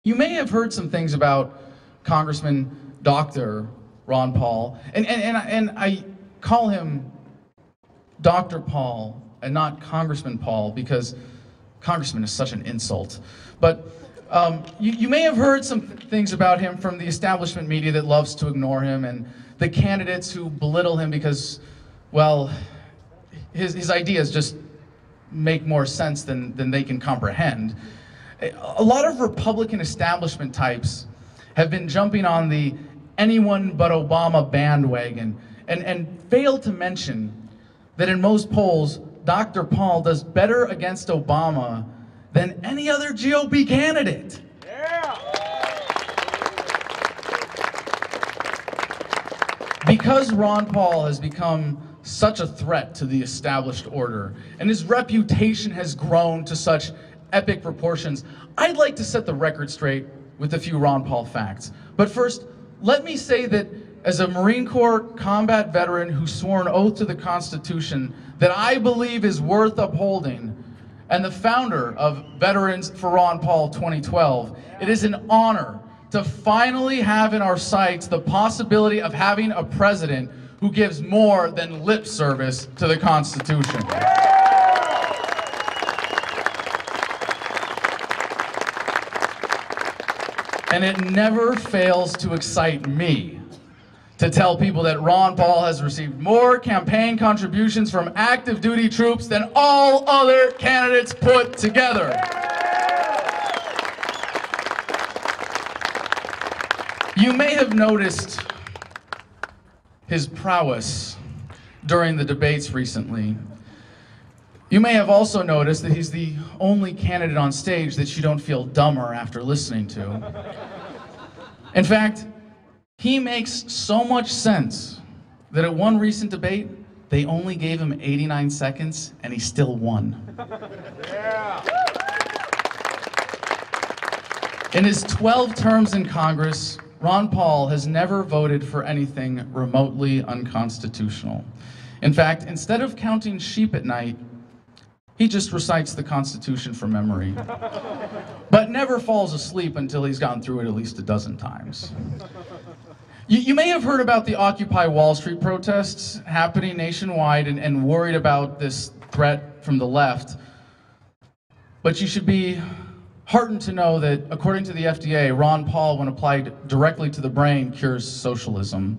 You may have heard some things about Congressman Dr. Ron Paul, and I call him Dr. Paul and not Congressman Paul because Congressman is such an insult. But you may have heard some things about him from the establishment media that loves to ignore him, and the candidates who belittle him because, well, his ideas just make more sense than they can comprehend. A lot of Republican establishment types have been jumping on the anyone but Obama bandwagon and fail to mention that in most polls, Dr. Paul does better against Obama than any other GOP candidate. Yeah. Because Ron Paul has become such a threat to the established order, and his reputation has grown to such epic proportions, I'd like to set the record straight with a few Ron Paul facts. But first, let me say that as a Marine Corps combat veteran who swore an oath to the Constitution that I believe is worth upholding, and the founder of Veterans for Ron Paul 2012, it is an honor to finally have in our sights the possibility of having a president who gives more than lip service to the Constitution. And it never fails to excite me to tell people that Ron Paul has received more campaign contributions from active duty troops than all other candidates put together. You may have noticed his prowess during the debates recently. You may have also noticed that he's the only candidate on stage that you don't feel dumber after listening to. In fact, he makes so much sense that at one recent debate, they only gave him 89 seconds and he still won. Yeah. In his 12 terms in Congress, Ron Paul has never voted for anything remotely unconstitutional. In fact, instead of counting sheep at night, he just recites the Constitution from memory, but never falls asleep until he's gone through it at least a dozen times. You may have heard about the Occupy Wall Street protests happening nationwide and worried about this threat from the left, but you should be heartened to know that, according to the FDA, Ron Paul, when applied directly to the brain, cures socialism.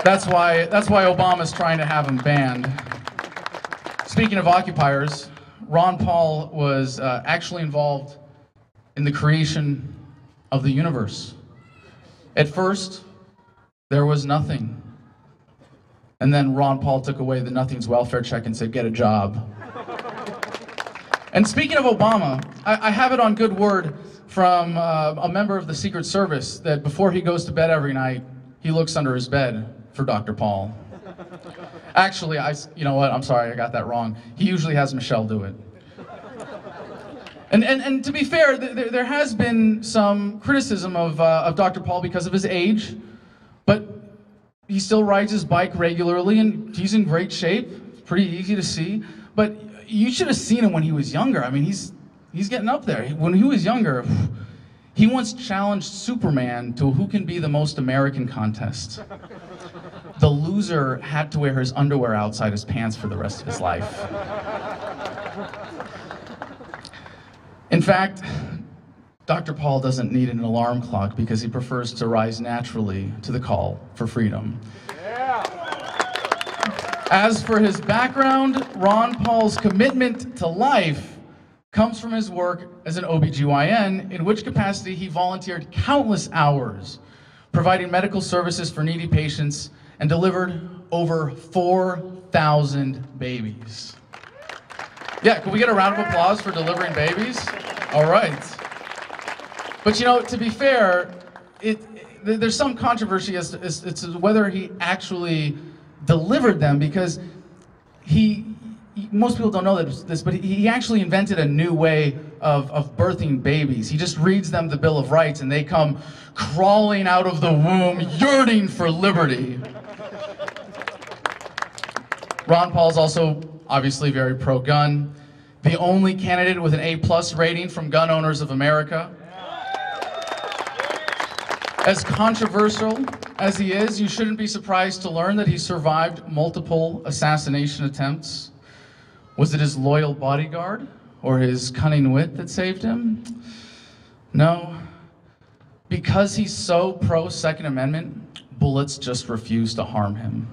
That's why Obama's trying to have him banned. Speaking of occupiers, Ron Paul was actually involved in the creation of the universe. At first, there was nothing. And then Ron Paul took away the nothing's welfare check and said, get a job. And speaking of Obama, I have it on good word from a member of the Secret Service that before he goes to bed every night, he looks under his bed for Dr. Paul. Actually, you know what, I'm sorry, I got that wrong. He usually has Michelle do it. And to be fair, there has been some criticism of Dr. Paul because of his age, but he still rides his bike regularly and he's in great shape. It's pretty easy to see. But you should have seen him when he was younger. I mean, he's getting up there. When he was younger, he once challenged Superman to a who can be the most American contest. The loser had to wear his underwear outside his pants for the rest of his life. In fact, Dr. Paul doesn't need an alarm clock because he prefers to rise naturally to the call for freedom. Yeah. As for his background, Ron Paul's commitment to life comes from his work as an OBGYN, in which capacity he volunteered countless hours providing medical services for needy patients and delivered over 4,000 babies. Yeah, can we get a round of applause for delivering babies? All right. But you know, to be fair, there's some controversy as to whether he actually delivered them, because most people don't know this, but he actually invented a new way of birthing babies. He just reads them the Bill of Rights and they come crawling out of the womb, yearning for liberty. Ron Paul's also obviously very pro-gun. The only candidate with an A+ rating from Gun Owners of America. As controversial as he is, you shouldn't be surprised to learn that he survived multiple assassination attempts. Was it his loyal bodyguard or his cunning wit that saved him? No. Because he's so pro-Second Amendment, bullets just refuse to harm him.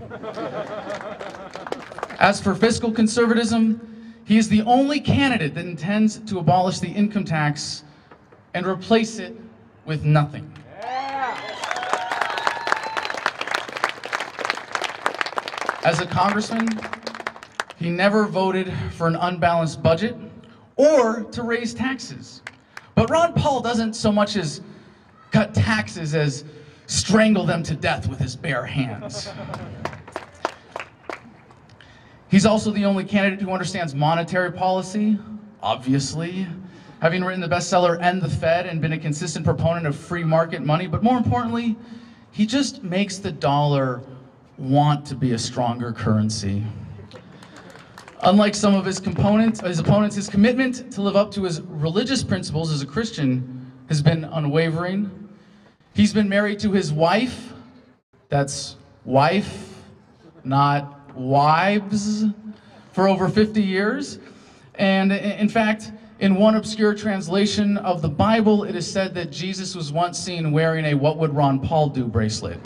As for fiscal conservatism, he is the only candidate that intends to abolish the income tax and replace it with nothing. As a congressman, he never voted for an unbalanced budget or to raise taxes. But Ron Paul doesn't so much as cut taxes as strangle them to death with his bare hands. He's also the only candidate who understands monetary policy, obviously, having written the bestseller End the Fed and been a consistent proponent of free market money, but more importantly, he just makes the dollar want to be a stronger currency. Unlike some of his opponents, his commitment to live up to his religious principles as a Christian has been unwavering. He's been married to his wife, that's wife, not wives, for over 50 years. And in fact, in one obscure translation of the Bible, it is said that Jesus was once seen wearing a "What would Ron Paul do" bracelet.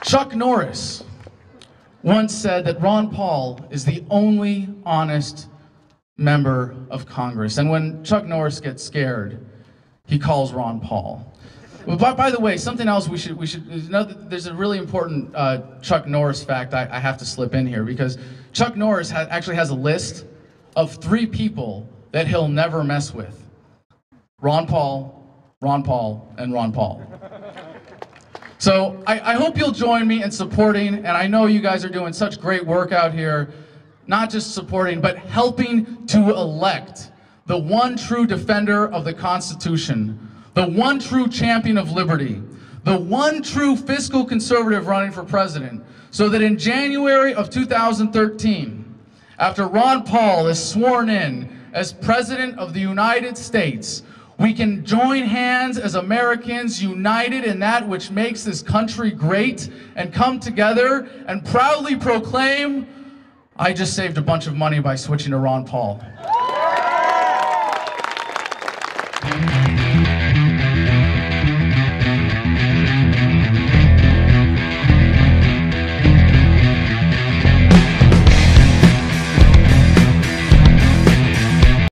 Chuck Norris once said that Ron Paul is the only honest member of Congress. And when Chuck Norris gets scared, he calls Ron Paul. By the way, something else we should know, there's a really important Chuck Norris fact I have to slip in here, because Chuck Norris actually has a list of 3 people that he'll never mess with. Ron Paul, Ron Paul, and Ron Paul. So I hope you'll join me in supporting, and I know you guys are doing such great work out here, not just supporting, but helping to elect the one true defender of the Constitution, the one true champion of liberty, the one true fiscal conservative running for president, so that in January of 2013, after Ron Paul is sworn in as President of the United States, we can join hands as Americans, united in that which makes this country great, and come together and proudly proclaim, I just saved a bunch of money by switching to Ron Paul.